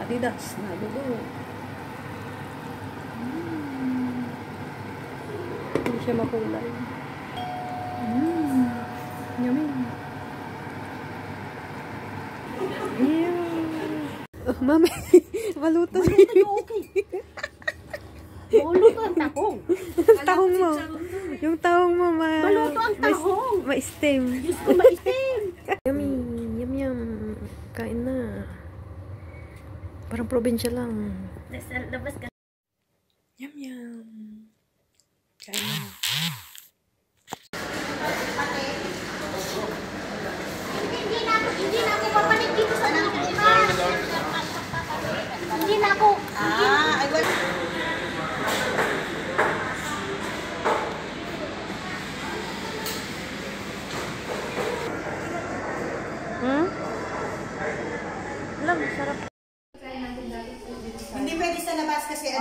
Adidas na dugo. Hindi siya makulay. Yummy. Oh, mami, maluto siya. Maluto ang tahong. Tahong mo. Yung tahong mo, maluto ang tahong. Ma-steam. Diyos ko, ma-steam. Yummy. Yum yum. Kain na. Parang probinsya lang. Labas ka. Yum yum. Kain na. Hindi na ako papalit dito sa nangyayon. Hindi na ako. I will. Alam, sarap. Hindi pwede sa labas kasi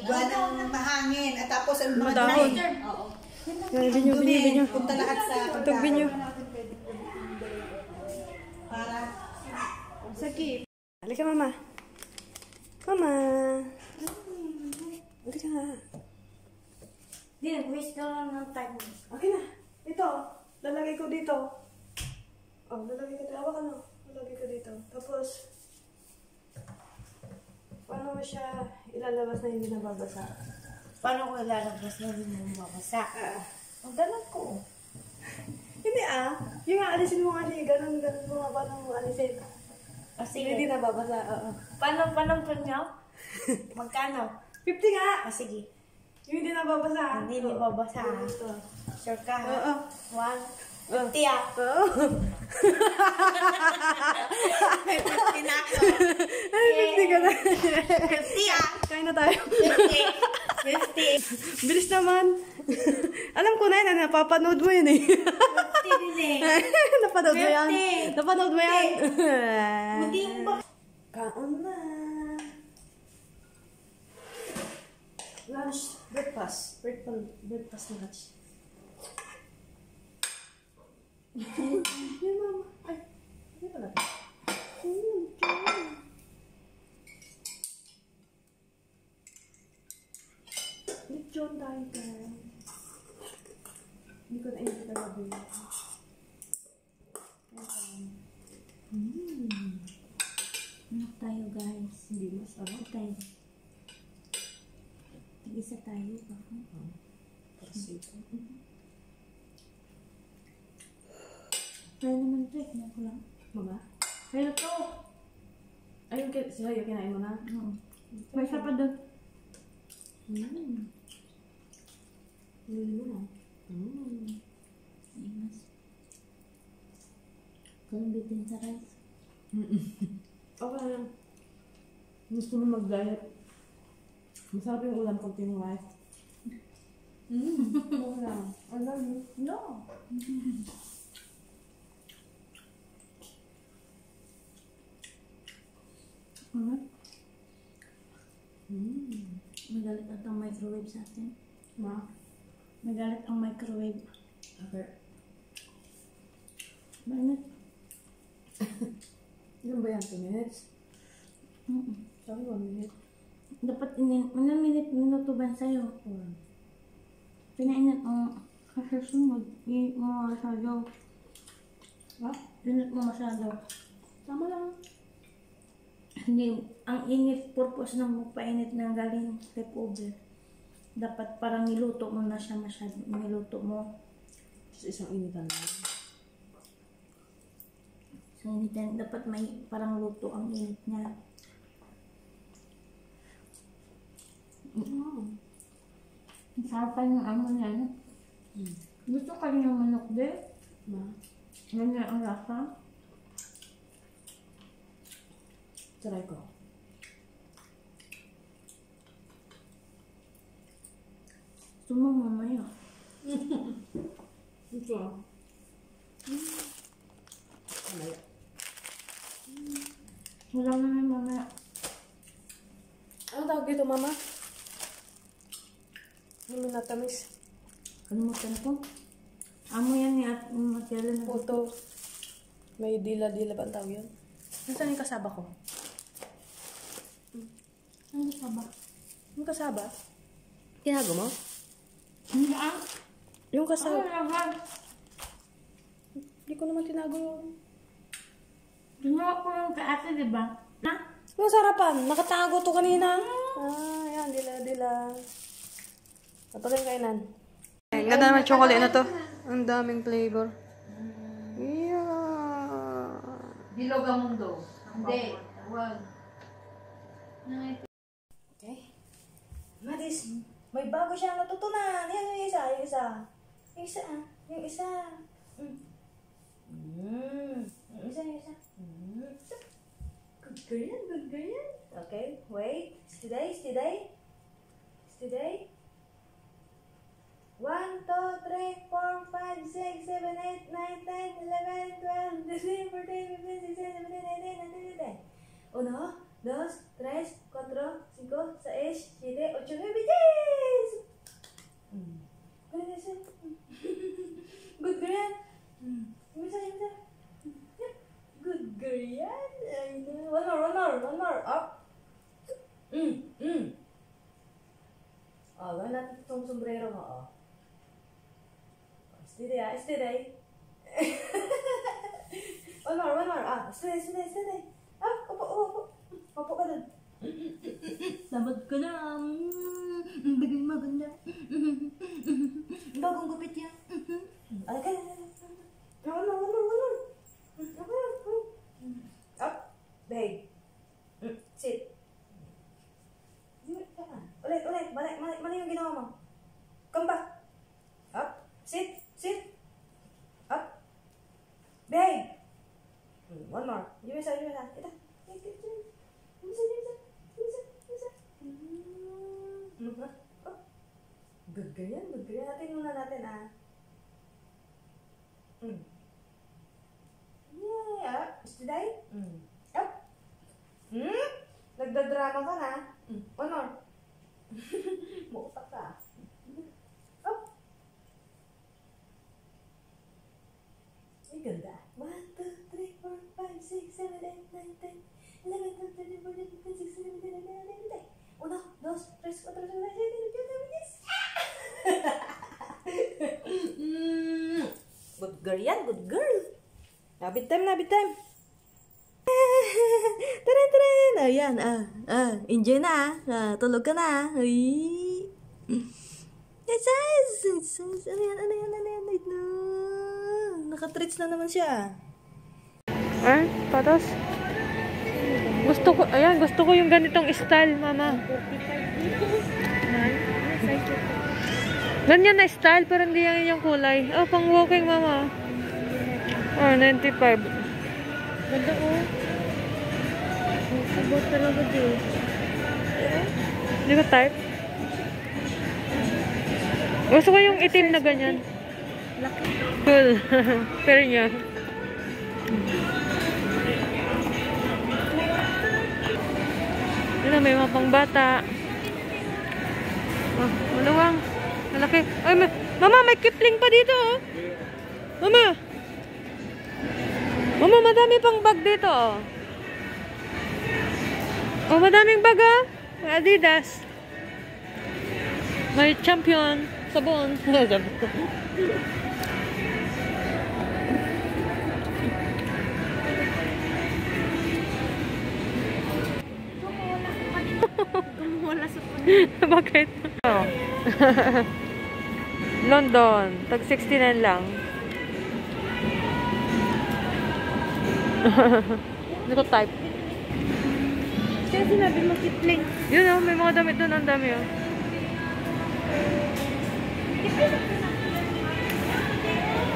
buwan ng mahangin at tapos ang mga Madahon. Oo. Binyo. Punta lahat sa Tug binyo. para Sige. Halika, mama. Mama. Halika nga. Hindi, nag-waste ka lang ng time. Okay na. Ito. Lalagay ko dito. Oh, lalagay ko dito. Hawakan mo. Lalagay ko dito. Tapos, paano mo siya ilalabas na hindi nababasa? Paano ko lalabas na hindi mo mabasa? Ang dalag ko. Hindi yung aalisin mo nga niya. Ganun mo nga. Paano mo aalisin? Sige. Hindi nababasa. Oo. Paano po niyo? Magkano? 50 nga! Sige. Yung hindi nababasa. Hindi nababasa. Ito. Sure ka ha? Oo. 150 Oo. 50 na ako. Ay, 50 ka na. 50 Kain na tayo. 50. Bilis naman. Alam ko na yun. Napapanood mo yun eh. 50 din eh. Napanood mo yan. 50. Napanood mo yan. Hindi ba? Kaon na. Lunch. Breakfast. Breakfast lunch. Yan, mama. Ay. Hindi pala. Lechon tayo tayo. Hindi ko na-edit talaga yun. Ano tayo guys? Hindi mas ano. Tayo. Isa tayo. Kasi Kaya naman ito. Kaya ko lang. mama. Kaya to. Ayun, sila yung kinain mo na. Oo. May isa pa doon. Hindi mo na. Ay, mas. Kung bitin sa rice. Okay lang. Gusto mo mag-diet. Masarap yung ulam konting rice. Okay lang. I love you. No. Magalit at ang microwave sa atin. Ma? Magalit ang microwave. Okay. Bakit? Ilan ba yan? 2 minutes? Sabi 1 minute. Dapat ilang minuto ba sa'yo? Pinainat mo kasi sunod. Init mo masyado. Ha? Init mo masyado. Tama lang. Hindi, ang init purpose ng magpainit ng galing leftover. Dapat parang niluto mo na siya masyado. Niluto mo. Just isang initan lang. So, initan, dapat may parang luto ang init niya. Ang sarap pa yung ano niya. Gusto ka rin yung manok din? Ma? Ganyan ang lasa. Try ko. Gusto mo mamaya. Ito. Malaya. Wala naman mamaya. Ano tawag dito, mama? Ano natamis? Kalimutan ko. Amo yan ni Matela na. Puto. May dila-dila ba ang tawag yun? Nasaan yung kasaba ko? Ano sa ba? Yung kasaba? Tinago mo? Hindi ah. Yung kasaba? Naman. Hindi ko naman tinago yun. Ginawa ko yung kaate, di ba? Ha? Yung sarapan, nakatago to kanina. Ah, yan, dila. Patuloy kainan. Ang ganda naman chocolate na to. Ang daming flavor. Yeah. Bilog ang mundo. Hindi. Wag. Okay. Madis, may bago siyang natutunan. Yan yung isa. Yung isa. Yung isa. Good girl. Okay, wait. Steady. 1, 2, 3, 4, 5, 6, 7, 8, 9, 10, 11, 12, 13, 14, 15, 16, 17, 18, 19, 20. Uno, dos, tres, cuatro, cinco, seis, siete, ocho, nueve, 10. Good girl yan. Isa. Good girl yan. One more. Up. Oh, gawin natin itong sombrero mo, oh. Steady. One more. Ah, steady. Ah, upo. Upo ka dun. Sabad ka na. Bigay maganda. Bagong gupit yan. Ay, kaya. One more. Up. Babe. Sit. Ulit. Mali yung ginawa mo. Come back. Up. Sit. Up. Babe. One more. Yung isa. Ita. Isa. Good girl yan. Natin muna natin, ah. Yeah. Steady. Up. Nagdadrama ka na. One more. Mutak ka. Up. Ay, ganda. 1, 2, 3, 4, 5, 6, 7, 8, 9, 10, 11, 12, 13, 14, 15, 16, 17, 18, 19, 20. 1, 2, 3, 4, 5, 6, 7, 8, 9, 10. Good girl yan, good girl. Nabit time. Tren. Ayan, enjoy na, tulog ka na. Ay. Yes. Ano yan. No. Naka-treats na naman siya. Patos. Gusto ko yung ganitong style, mama. Ganyan na style, pero hindi yan yung kulay. Oh, pang walking, mama. 95. Ganda ko. Sabot talaga din. Hindi ko type. Gusto ko yung itim na ganyan. Laki. Cool. Pero niya. Yun, may mga pangbata. Oh, maluwang. Malaki. Ay, mama, may Kipling pa dito, oh. Mama, madami pang bag dito, oh. Oh, madaming bag, ah. May Adidas. May Champion. Sabon. Wala sa Bakit? Oh. London. Tag 69 lang. Hindi ko type. Kaya sinabi mo Kipling. Yun, oh. May mga damit doon. Ang dami, oh.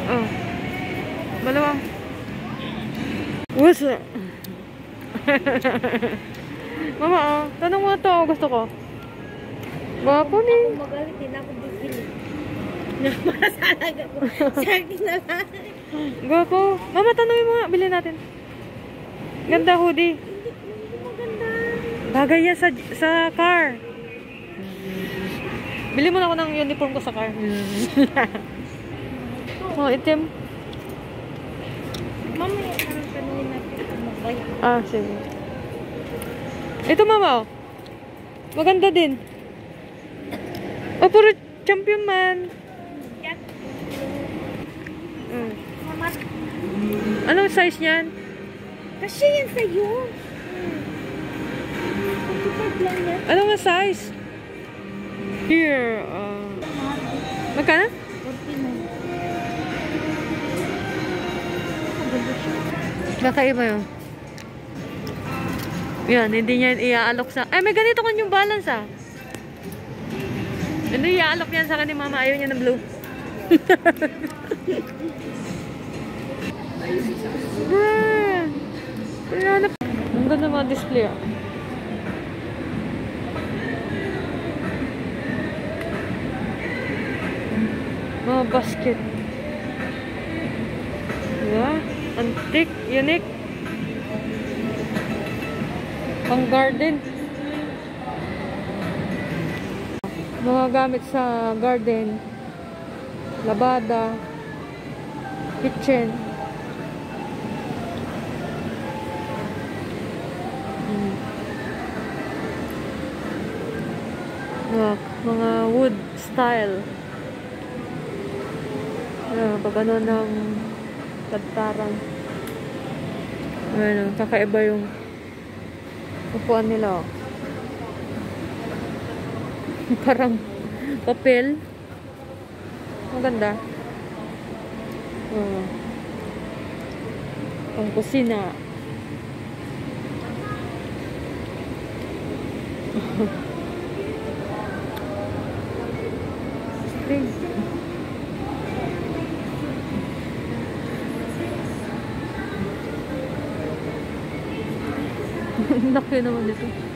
Oh. Malawang. What's up? Mama, oh. Tanong mo to. Gusto ko. Gwapo ni. Magalit din ako bibili. Napasalaga ko. Sa akin na lang. Gwapo. Mama, tanongin mo nga. Bilhin natin. Ganda hoodie. Hindi maganda. Bagay yan sa car. Bili mo na ako ng uniform ko sa car. Oh, itim. Mamaya, parang tanungin natin kung magbayad. Ah, sige. Ito mama, oh. Maganda din. Oh, puro champion man. Mm. Mama, Anong size niyan? kasi yan sa'yo. 45 lang yan. Anong size? Here, magkano? 49. Kakaiba yun. Yan, hindi niya iaalok sa... Ay, may ganito kan yung balance, ah. Hindi iaalok yan sa akin ni mama. Ayaw niya ng blue. Bruh! Hanap. Ang ganda mga display, ah. Mga basket. Diba? Antique, unique. Pang garden. Mga gamit sa garden. Labada. Kitchen. Mga wood style. Pagano ng tagtaran. Ano, kakaiba yung upuan nila. Parang papel. Maganda. Pang kusina. Spring. Laki naman dito.